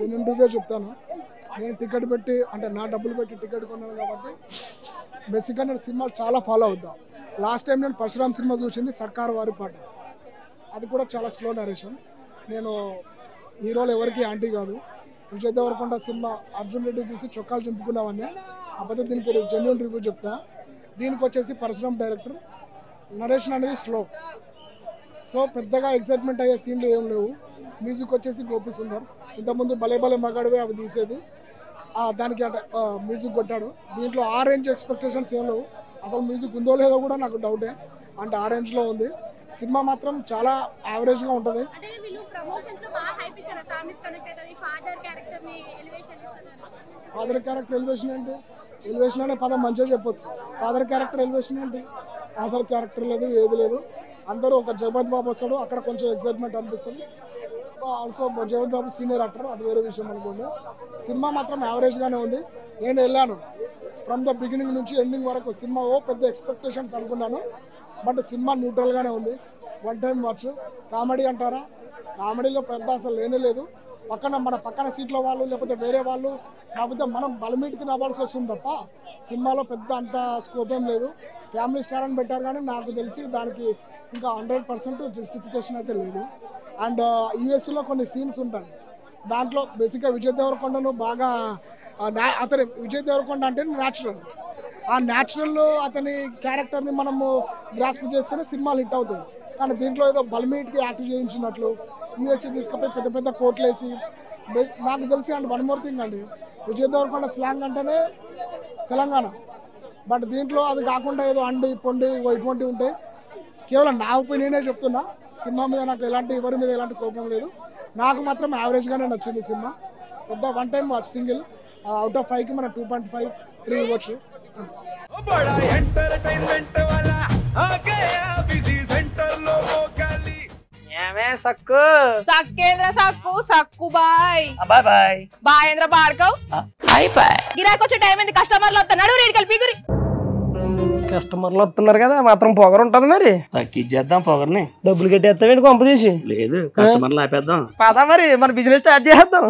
Genuine review చెప్తాను. నేను ticket పెట్టి అంటే నా డబ్బులు పెట్టి టికెట్ కొన్నాను కాబట్టి బేసిక్గా నేను సినిమాలు చాలా ఫాలో అవుతా. లాస్ట్ టైం నేను పరశురామ్ సినిమా చూసింది సర్కారు వారి పాట, అది కూడా చాలా స్లో నరేషన్. నేను హీరోలు ఎవరికి యాంటీ కాదు. విజయ్ దేవరకొండ సినిమా అర్జున్ రెడ్డి చూసి చొక్కాలు చింపుకున్నామని అబద్ధం. దీనికి జెన్యూన్ రివ్యూ చెప్తా. దీనికి వచ్చేసి పరశురామ్ డైరెక్టర్, నరేషన్ అనేది స్లో, సో పెద్దగా ఎక్సైట్మెంట్ అయ్యే సీన్లు ఏం లేవు. మ్యూజిక్ వచ్చేసి గోపి సుందర్, ఇంతకుముందు భలే భలే మగాడివే అవి తీసేది, దానికి అంటే మ్యూజిక్ కొట్టాడు. దీంట్లో ఆ రేంజ్ ఎక్స్పెక్టేషన్స్ ఏం లేవు. అసలు మ్యూజిక్ ఉందో లేదో కూడా నాకు డౌటే, అంటే ఆ రేంజ్లో ఉంది. సినిమా మాత్రం చాలా యావరేజ్గా ఉంటుంది. ఫాదర్ క్యారెక్టర్ ఎలివేషన్ ఏంటి? ఎలివేషన్ అనే పదం మంచిగా చెప్పొచ్చు. ఫాదర్ క్యారెక్టర్ ఎలివేషన్ ఏంటి? ఫాదర్ క్యారెక్టర్ లేదు, ఏది లేదు. అందరూ ఒక జగపతి బాబు వస్తాడు, అక్కడ కొంచెం ఎక్సైట్మెంట్ అనిపిస్తుంది. ఆల్సో జగపతి బాబు సీనియర్ యాక్టర్, అది వేరే విషయం అనుకోండి. సినిమా మాత్రం యావరేజ్గానే ఉంది. నేను వెళ్ళాను ఫ్రమ్ ద బిగినింగ్ నుంచి ఎండింగ్ వరకు. సినిమా పెద్ద ఎక్స్పెక్టేషన్స్ అనుకున్నాను, బట్ సినిమా న్యూట్రల్గానే ఉంది. One time watch. కామెడీ అంటారా? కామెడీలో పెద్ద అసలు లేనే లేదు. మన పక్కన సీట్లో వాళ్ళు లేకపోతే వేరే వాళ్ళు కాకపోతే మనం బలమీటికి నవ్వాల్సి వస్తుంది తప్ప సినిమాలో పెద్ద అంత స్కోప్ ఏం లేదు. ఫ్యామిలీ స్టార్ అని పెట్టారు కానీ నాకు తెలిసి దానికి ఇంకా 100% జస్టిఫికేషన్ అయితే లేదు. అండ్ యూఎస్లో కొన్ని సీన్స్ ఉంటాయి, దాంట్లో బేసిక్గా విజయ్ దేవరకొండను బాగా అతని విజయ్ దేవరకొండ అంటే న్యాచురల్, ఆ న్యాచురల్ అతని క్యారెక్టర్ని మనము గ్రాస్ప్ చేస్తేనే సినిమాలు హిట్ అవుతాయి. కానీ దీంట్లో ఏదో బల్మీట్కి యాక్ట్ చేయించినట్లు యూఎస్సీ తీసుకుపోయి పెద్ద పెద్ద కోట్లు వేసి, నాకు తెలిసి అండ్ వన్ మోర్ థింగ్ అండి, విజయ్ దేవరకొండ స్లాంగ్ అంటేనే తెలంగాణ, బట్ దీంట్లో అది కాకుండా ఏదో అండి పొండి ఇటువంటివి ఉంటాయి. కేవలం నా ఒపీనియనే చెప్తున్నా. సినిమా మీద నాకు ఎవరి మీద ఎలాంటి కోపం లేదు. నాకు మాత్రం యావరేజ్గానే నచ్చింది సినిమా. పెద్ద one time watch, single. Out of 5కి మన 2.5, 3 ఇవ్వచ్చు. సక్కు సక్కేంద్ర సక్కు సక్కు బాయ్ బాయ్ బాయ్ బాయేంద్ర భార్గవ్ బాయ్ బాయ్. గిరాకి వచ్చే టైం ఏంది? కస్టమర్లు వస్తున్నాడు, రేటు కలిపి గురి. కస్టమర్లు వస్తున్నారు కదా, మాత్రం పొగరు ఉంటది. మరి తగ్గిచ్చేద్దాం పొగర్ని. డబ్బులు కట్టేస్తావేంటి కొంప తీసి? లేదు, కస్టమర్లు ఆపేద్దాం. పదా మరి మన బిజినెస్ స్టార్ట్ చేద్దాం.